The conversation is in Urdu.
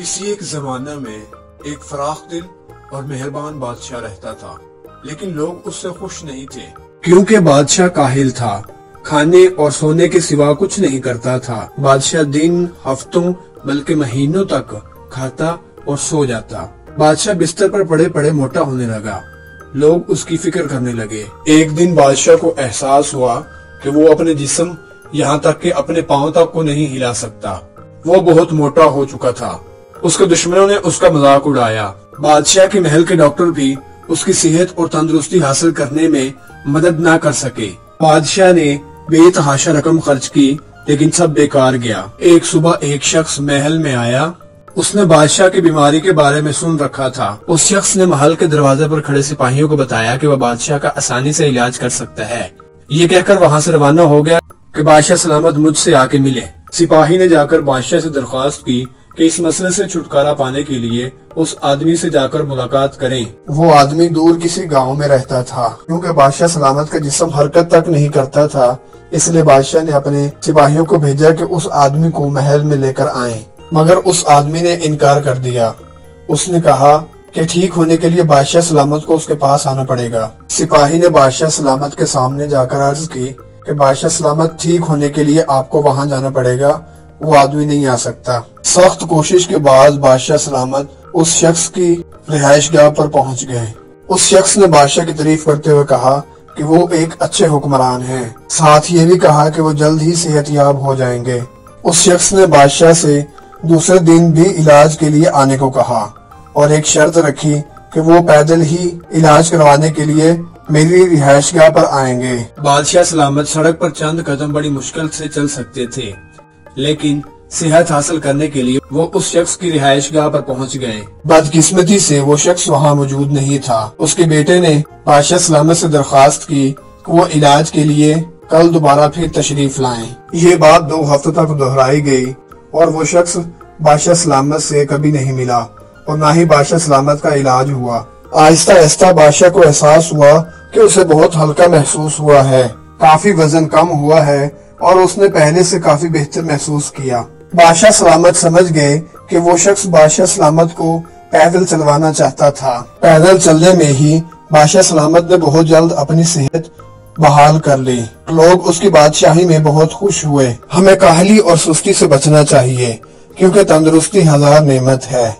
کسی ایک زمانہ میں ایک فراخ دل اور مہربان بادشاہ رہتا تھا، لیکن لوگ اس سے خوش نہیں تھے کیونکہ بادشاہ کاہل تھا، کھانے اور سونے کے سوا کچھ نہیں کرتا تھا۔ بادشاہ دن، ہفتوں بلکہ مہینوں تک کھاتا اور سو جاتا۔ بادشاہ بستر پر پڑے پڑے موٹا ہونے لگا۔ لوگ اس کی فکر کرنے لگے۔ ایک دن بادشاہ کو احساس ہوا کہ وہ اپنے جسم یہاں تک کہ اپنے پاؤں تک کو نہیں ہلا سکتا۔ وہ بہت موٹا ہو چکا تھا۔ اس کے دشمنوں نے اس کا مذاق اڑایا۔ بادشاہ کے محل کے ڈاکٹر بھی اس کی صحت اور تندرستی حاصل کرنے میں مدد نہ کر سکے۔ بادشاہ نے بے تحاشا رقم خرچ کی، لیکن سب بیکار گیا۔ ایک صبح ایک شخص محل میں آیا۔ اس نے بادشاہ کی بیماری کے بارے میں سن رکھا تھا۔ اس شخص نے محل کے دروازے پر کھڑے سپاہیوں کو بتایا کہ وہ بادشاہ کا آسانی سے علاج کر سکتا ہے۔ یہ کہہ کر وہاں سے روانہ ہو گیا کہ بادشاہ سلامت مجھ سے آ کے ملے۔ سپاہی نے جا کر بادشاہ سے درخواست کی کہ اس مسئلے سے چھٹکارا پانے کے لیے اس آدمی سے جا کر ملاقات کریں۔ وہ آدمی دور کسی گاؤں میں رہتا تھا۔ کیونکہ بادشاہ سلامت کا جسم حرکت تک نہیں کرتا تھا، اس لیے بادشاہ نے اپنے سپاہیوں کو بھیجا کہ اس آدمی کو محل میں لے کر آئیں، مگر اس آدمی نے انکار کر دیا۔ اس نے کہا کہ ٹھیک ہونے کے لیے بادشاہ سلامت کو اس کے پاس آنا پڑے گا۔ سپاہی نے بادشاہ سلامت کے سامنے جا کر عرض کی کہ بادشاہ سلامت ٹھیک ہونے کے لیے آپ کو وہاں جانا پڑے گا، وہ آدمی نہیں آ سکتا۔ سخت کوشش کے بعد بادشاہ سلامت اس شخص کی رہائش گاہ پر پہنچ گئے۔ اس شخص نے بادشاہ کی تعریف کرتے ہوئے کہا کہ وہ ایک اچھے حکمران ہیں، ساتھ یہ بھی کہا کہ وہ جلد ہی صحت یاب ہو جائیں گے۔ اس شخص نے بادشاہ سے دوسرے دن بھی علاج کے لیے آنے کو کہا اور ایک شرط رکھی کہ وہ پیدل ہی علاج کروانے کے لیے میری رہائش گاہ پر آئیں گے۔ بادشاہ سلامت سڑک پر چند قدم بڑی مشکل سے چل سکتے تھے، لیکن صحت حاصل کرنے کے لیے وہ اس شخص کی رہائش گاہ پر پہنچ گئے۔ بدقسمتی سے وہ شخص وہاں موجود نہیں تھا۔ اس کے بیٹے نے بادشاہ سلامت سے درخواست کی کہ وہ علاج کے لیے کل دوبارہ پھر تشریف لائیں۔ یہ بات 2 ہفتوں تک دہرائی گئی اور وہ شخص بادشاہ سلامت سے کبھی نہیں ملا اور نہ ہی بادشاہ سلامت کا علاج ہوا۔ آہستہ آہستہ بادشاہ کو احساس ہوا کہ اسے بہت ہلکا محسوس ہوا ہے، کافی وزن کم ہوا ہے اور اس نے پہلے سے کافی بہتر محسوس کیا۔ بادشاہ سلامت سمجھ گئے کہ وہ شخص بادشاہ سلامت کو پیدل چلوانا چاہتا تھا۔ پیدل چلنے میں ہی بادشاہ سلامت نے بہت جلد اپنی صحت بحال کر لی۔ لوگ اس کی بادشاہی میں بہت خوش ہوئے۔ ہمیں کاہلی اور سستی سے بچنا چاہیے کیونکہ تندرستی 1000 نعمت ہے۔